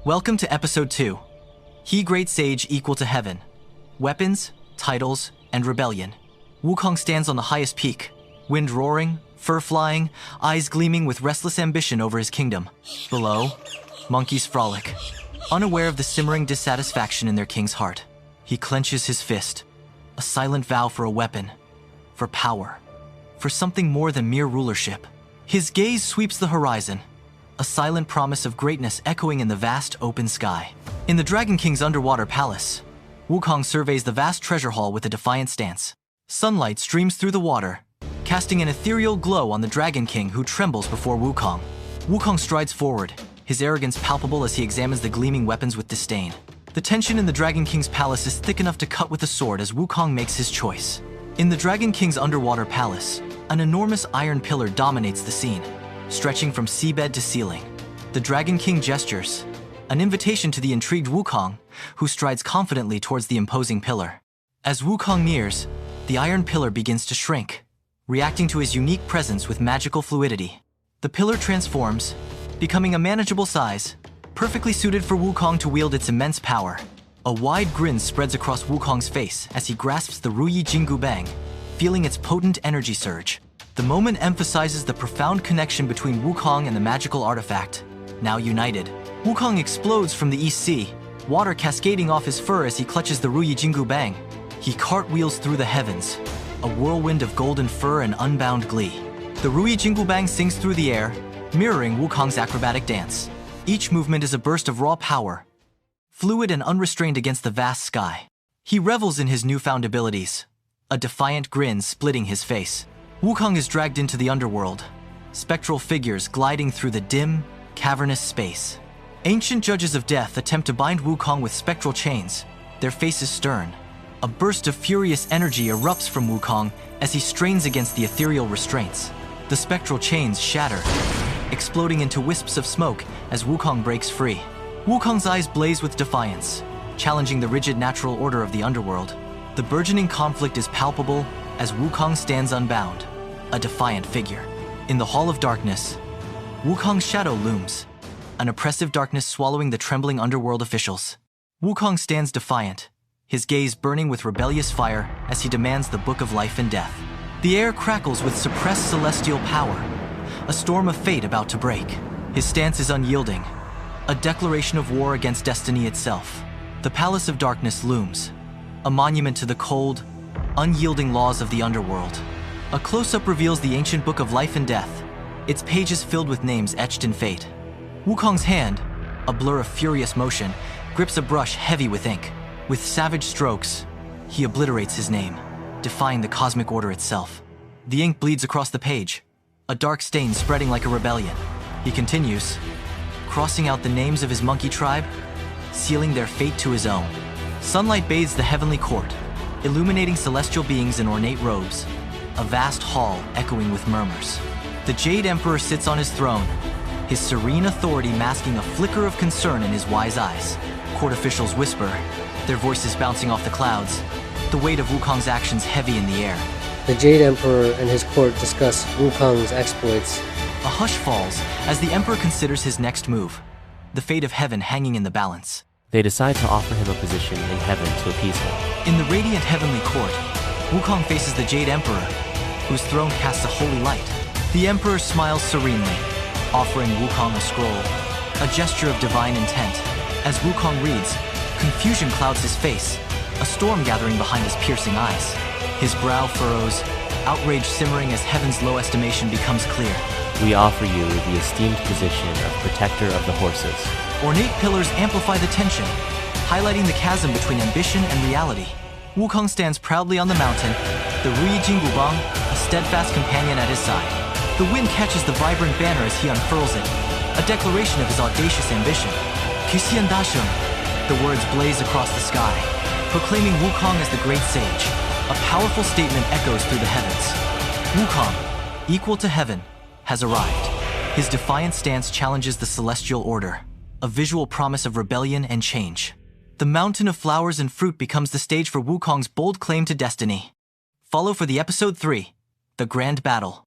Welcome to Episode 2. He Great Sage equal to Heaven. Weapons, titles, and rebellion. Wukong stands on the highest peak, wind roaring, fur flying, eyes gleaming with restless ambition over his kingdom. Below, monkeys frolic, unaware of the simmering dissatisfaction in their king's heart. He clenches his fist, a silent vow for a weapon, for power, for something more than mere rulership. His gaze sweeps the horizon, a silent promise of greatness echoing in the vast open sky. In the Dragon King's underwater palace, Wukong surveys the vast treasure hall with a defiant stance. Sunlight streams through the water, casting an ethereal glow on the Dragon King who trembles before Wukong. Wukong strides forward, his arrogance palpable as he examines the gleaming weapons with disdain. The tension in the Dragon King's palace is thick enough to cut with a sword as Wukong makes his choice. In the Dragon King's underwater palace, an enormous iron pillar dominates the scene, stretching from seabed to ceiling. The Dragon King gestures, an invitation to the intrigued Wukong, who strides confidently towards the imposing pillar. As Wukong nears, the iron pillar begins to shrink, reacting to his unique presence with magical fluidity. The pillar transforms, becoming a manageable size, perfectly suited for Wukong to wield its immense power. A wide grin spreads across Wukong's face as he grasps the Ruyi Jingu Bang, feeling its potent energy surge. The moment emphasizes the profound connection between Wukong and the magical artifact, now united. Wukong explodes from the East Sea, water cascading off his fur as he clutches the Ruyi Jingu Bang. He cartwheels through the heavens, a whirlwind of golden fur and unbound glee. The Ruyi Jingu Bang sings through the air, mirroring Wukong's acrobatic dance. Each movement is a burst of raw power, fluid and unrestrained against the vast sky. He revels in his newfound abilities, a defiant grin splitting his face. Wukong is dragged into the underworld, spectral figures gliding through the dim, cavernous space. Ancient judges of death attempt to bind Wukong with spectral chains, their faces stern. A burst of furious energy erupts from Wukong as he strains against the ethereal restraints. The spectral chains shatter, exploding into wisps of smoke as Wukong breaks free. Wukong's eyes blaze with defiance, challenging the rigid natural order of the underworld. The burgeoning conflict is palpable as Wukong stands unbound, a defiant figure. In the Hall of Darkness, Wukong's shadow looms, an oppressive darkness swallowing the trembling underworld officials. Wukong stands defiant, his gaze burning with rebellious fire as he demands the Book of Life and Death. The air crackles with suppressed celestial power, a storm of fate about to break. His stance is unyielding, a declaration of war against destiny itself. The Palace of Darkness looms, a monument to the cold, unyielding laws of the underworld. A close-up reveals the ancient Book of Life and Death, its pages filled with names etched in fate. Wukong's hand, a blur of furious motion, grips a brush heavy with ink. With savage strokes, he obliterates his name, defying the cosmic order itself. The ink bleeds across the page, a dark stain spreading like a rebellion. He continues, crossing out the names of his monkey tribe, sealing their fate to his own. Sunlight bathes the heavenly court, illuminating celestial beings in ornate robes, a vast hall echoing with murmurs. The Jade Emperor sits on his throne, his serene authority masking a flicker of concern in his wise eyes. Court officials whisper, their voices bouncing off the clouds, the weight of Wukong's actions heavy in the air. The Jade Emperor and his court discuss Wukong's exploits. A hush falls as the Emperor considers his next move, the fate of heaven hanging in the balance. They decide to offer him a position in heaven to appease him. In the radiant heavenly court, Wukong faces the Jade Emperor, whose throne casts a holy light. The Emperor smiles serenely, offering Wukong a scroll, a gesture of divine intent. As Wukong reads, confusion clouds his face, a storm gathering behind his piercing eyes. His brow furrows, outrage simmering as heaven's low estimation becomes clear. We offer you the esteemed position of protector of the horses. Ornate pillars amplify the tension, highlighting the chasm between ambition and reality. Wukong stands proudly on the mountain, the Ruyi Jingu Bang, a steadfast companion at his side. The wind catches the vibrant banner as he unfurls it, a declaration of his audacious ambition. Kuxian Dashun, the words blaze across the sky, proclaiming Wukong as the great sage. A powerful statement echoes through the heavens. Wukong, equal to heaven, has arrived. His defiant stance challenges the celestial order, a visual promise of rebellion and change. The mountain of flowers and fruit becomes the stage for Wukong's bold claim to destiny. Follow for the Episode 3, The Grand Battle.